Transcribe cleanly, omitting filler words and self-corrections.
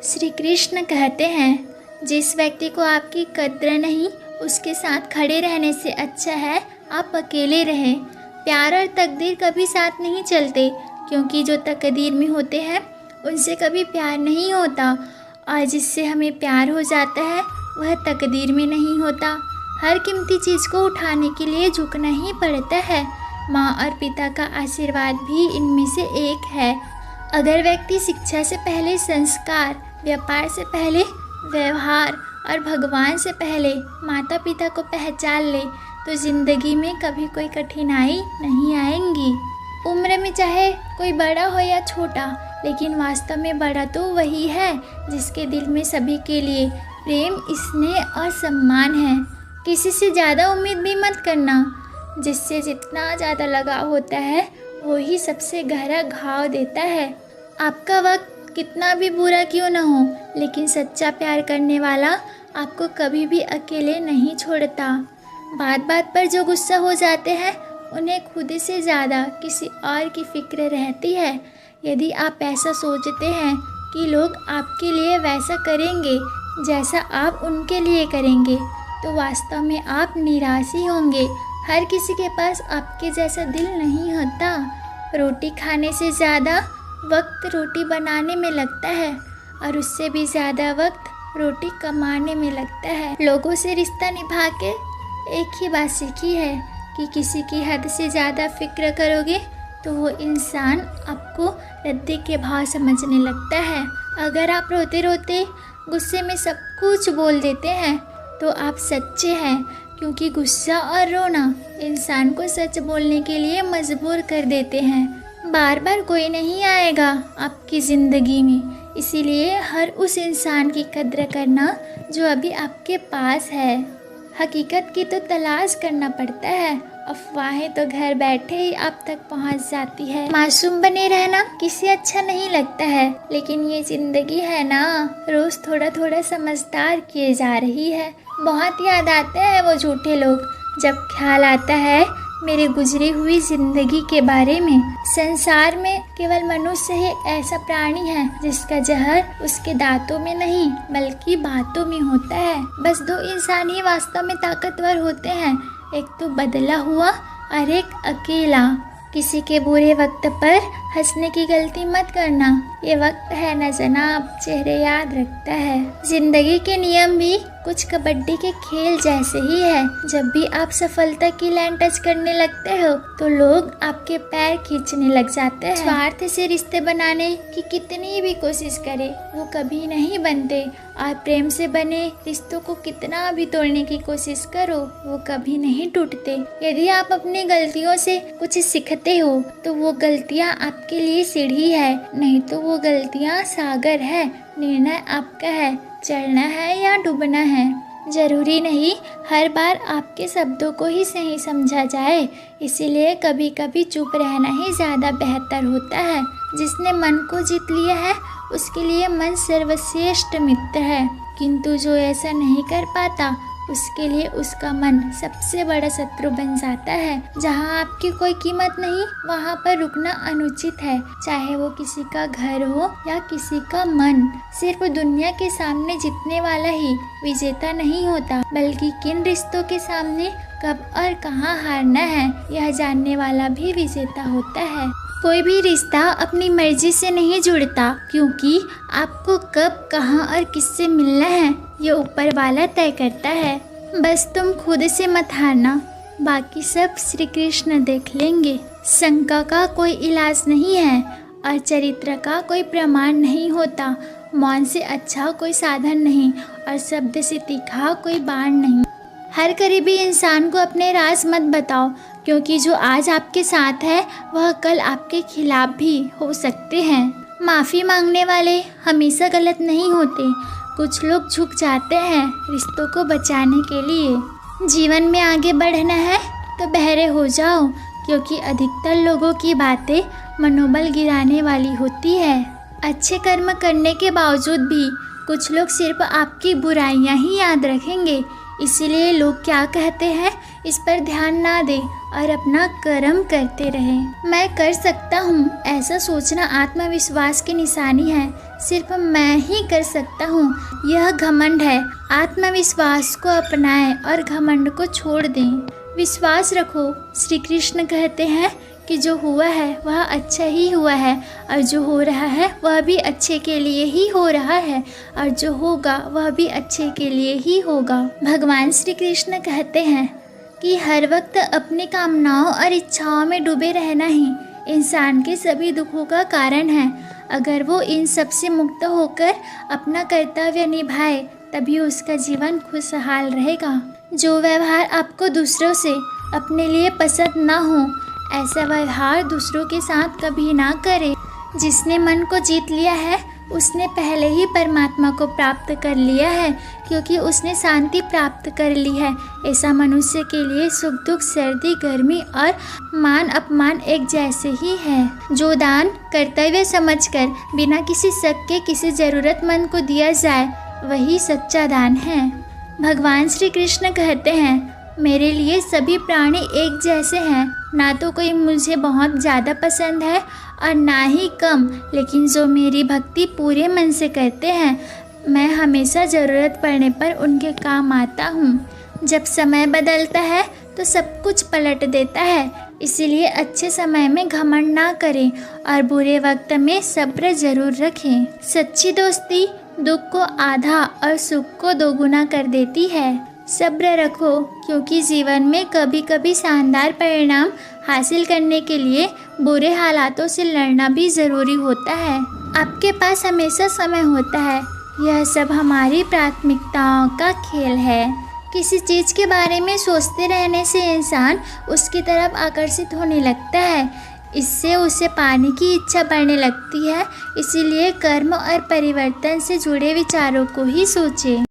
श्री कृष्ण कहते हैं, जिस व्यक्ति को आपकी कद्र नहीं, उसके साथ खड़े रहने से अच्छा है आप अकेले रहें। प्यार और तकदीर कभी साथ नहीं चलते, क्योंकि जो तकदीर में होते हैं उनसे कभी प्यार नहीं होता, और जिससे हमें प्यार हो जाता है वह तकदीर में नहीं होता। हर कीमती चीज़ को उठाने के लिए झुकना ही पड़ता है। माँ और पिता का आशीर्वाद भी इनमें से एक है। अगर व्यक्ति शिक्षा से पहले संस्कार, व्यापार से पहले व्यवहार और भगवान से पहले माता पिता को पहचान ले तो ज़िंदगी में कभी कोई कठिनाई नहीं आएंगी। उम्र में चाहे कोई बड़ा हो या छोटा, लेकिन वास्तव में बड़ा तो वही है जिसके दिल में सभी के लिए प्रेम, स्नेह और सम्मान है। किसी से ज़्यादा उम्मीद भी मत करना। जिससे जितना ज़्यादा लगाव होता है वो ही सबसे गहरा घाव देता है। आपका वक्त कितना भी बुरा क्यों ना हो, लेकिन सच्चा प्यार करने वाला आपको कभी भी अकेले नहीं छोड़ता। बात बात पर जो गुस्सा हो जाते हैं उन्हें खुद से ज़्यादा किसी और की फिक्र रहती है। यदि आप ऐसा सोचते हैं कि लोग आपके लिए वैसा करेंगे जैसा आप उनके लिए करेंगे, तो वास्तव में आप निराश ही होंगे। हर किसी के पास आपके जैसा दिल नहीं होता। रोटी खाने से ज़्यादा वक्त रोटी बनाने में लगता है, और उससे भी ज़्यादा वक्त रोटी कमाने में लगता है। लोगों से रिश्ता निभा के एक ही बात सीखी है कि किसी की हद से ज़्यादा फिक्र करोगे तो वो इंसान आपको रद्दी के भाव समझने लगता है। अगर आप रोते रोते गुस्से में सब कुछ बोल देते हैं तो आप सच्चे हैं, क्योंकि गुस्सा और रोना इंसान को सच बोलने के लिए मजबूर कर देते हैं। बार बार कोई नहीं आएगा आपकी ज़िंदगी में, इसीलिए हर उस इंसान की कद्र करना जो अभी आपके पास है। हकीकत की तो तलाश करना पड़ता है, अफवाहें तो घर बैठे ही आप तक पहुंच जाती है। मासूम बने रहना किसी अच्छा नहीं लगता है, लेकिन ये ज़िंदगी है ना, रोज़ थोड़ा थोड़ा समझदार किए जा रही है। बहुत याद आते हैं वो झूठे लोग जब ख्याल आता है मेरी गुजरी हुई ज़िंदगी के बारे में। संसार में केवल मनुष्य ही ऐसा प्राणी है जिसका जहर उसके दांतों में नहीं बल्कि बातों में होता है। बस दो इंसान ही वास्तव में ताकतवर होते हैं, एक तो बदला हुआ और एक अकेला। किसी के बुरे वक्त पर हंसने की गलती मत करना, ये वक्त है ना जनाब, चेहरे याद रखता है। जिंदगी के नियम भी कुछ कबड्डी के खेल जैसे ही है। जब भी आप सफलता की लाइन टच करने लगते हो तो लोग आपके पैर खींचने लग जाते हैं। स्वार्थ से रिश्ते बनाने की कितनी भी कोशिश करे वो कभी नहीं बनते, और प्रेम से बने रिश्तों को कितना भी तोड़ने की कोशिश करो वो कभी नहीं टूटते। यदि आप अपनी गलतियों से कुछ सीखते हो तो वो गलतियाँ आपके लिए सीढ़ी है, नहीं तो वो गलतियाँ सागर है। निर्णय आपका है, चढ़ना है या डूबना है। जरूरी नहीं हर बार आपके शब्दों को ही सही समझा जाए, इसीलिए कभी कभी चुप रहना ही ज़्यादा बेहतर होता है। जिसने मन को जीत लिया है उसके लिए मन सर्वश्रेष्ठ मित्र है, किंतु जो ऐसा नहीं कर पाता उसके लिए उसका मन सबसे बड़ा शत्रु बन जाता है। जहाँ आपकी कोई कीमत नहीं वहाँ पर रुकना अनुचित है, चाहे वो किसी का घर हो या किसी का मन। सिर्फ दुनिया के सामने जीतने वाला ही विजेता नहीं होता, बल्कि किन रिश्तों के सामने कब और कहाँ हारना है यह जानने वाला भी विजेता होता है। कोई भी रिश्ता अपनी मर्जी से नहीं जुड़ता, क्योंकि आपको कब, कहाँ और किससे मिलना है ये ऊपर वाला तय करता है। बस तुम खुद से मत हारना, बाकी सब श्री कृष्ण देख लेंगे। शंका का कोई इलाज नहीं है और चरित्र का कोई प्रमाण नहीं होता। मौन से अच्छा कोई साधन नहीं और शब्द से तीखा कोई बाण नहीं। हर करीबी इंसान को अपने राज मत बताओ, क्योंकि जो आज आपके साथ है वह कल आपके खिलाफ भी हो सकते हैं। माफ़ी मांगने वाले हमेशा गलत नहीं होते। कुछ लोग झुक जाते हैं रिश्तों को बचाने के लिए। जीवन में आगे बढ़ना है तो बहरे हो जाओ, क्योंकि अधिकतर लोगों की बातें मनोबल गिराने वाली होती है। अच्छे कर्म करने के बावजूद भी कुछ लोग सिर्फ आपकी बुराइयां ही याद रखेंगे, इसीलिए लोग क्या कहते हैं इस पर ध्यान ना दें और अपना कर्म करते रहें। मैं कर सकता हूँ, ऐसा सोचना आत्मविश्वास की निशानी है। सिर्फ मैं ही कर सकता हूँ, यह घमंड है। आत्मविश्वास को अपनाएं और घमंड को छोड़ दें। विश्वास रखो। श्री कृष्ण कहते हैं कि जो हुआ है वह अच्छा ही हुआ है और जो हो रहा है वह भी अच्छे के लिए ही हो रहा है और जो होगा वह भी अच्छे के लिए ही होगा। भगवान श्री कृष्ण कहते हैं कि हर वक्त अपनी कामनाओं और इच्छाओं में डूबे रहना ही इंसान के सभी दुखों का कारण है। अगर वो इन सब से मुक्त होकर अपना कर्तव्य निभाए तभी उसका जीवन खुशहाल रहेगा। जो व्यवहार आपको दूसरों से अपने लिए पसंद ना हो, ऐसा व्यवहार दूसरों के साथ कभी ना करें। जिसने मन को जीत लिया है उसने पहले ही परमात्मा को प्राप्त कर लिया है, क्योंकि उसने शांति प्राप्त कर ली है। ऐसा मनुष्य के लिए सुख दुख, सर्दी गर्मी और मान अपमान एक जैसे ही है। जो दान कर्तव्य समझकर बिना किसी शक के किसी ज़रूरतमंद को दिया जाए वही सच्चा दान है। भगवान श्री कृष्ण कहते हैं, मेरे लिए सभी प्राणी एक जैसे हैं। ना तो कोई मुझे बहुत ज़्यादा पसंद है और ना ही कम, लेकिन जो मेरी भक्ति पूरे मन से करते हैं मैं हमेशा ज़रूरत पड़ने पर उनके काम आता हूँ। जब समय बदलता है तो सब कुछ पलट देता है, इसीलिए अच्छे समय में घमंड ना करें और बुरे वक्त में सब्र ज़रूर रखें। सच्ची दोस्ती दुख को आधा और सुख को दोगुना कर देती है। सब्र रखो, क्योंकि जीवन में कभी कभी शानदार परिणाम हासिल करने के लिए बुरे हालातों से लड़ना भी ज़रूरी होता है। आपके पास हमेशा समय होता है। यह सब हमारी प्राथमिकताओं का खेल है। किसी चीज़ के बारे में सोचते रहने से इंसान उसकी तरफ आकर्षित होने लगता है। इससे उसे पाने की इच्छा बढ़ने लगती है। इसीलिए कर्म और परिवर्तन से जुड़े विचारों को ही सोचें।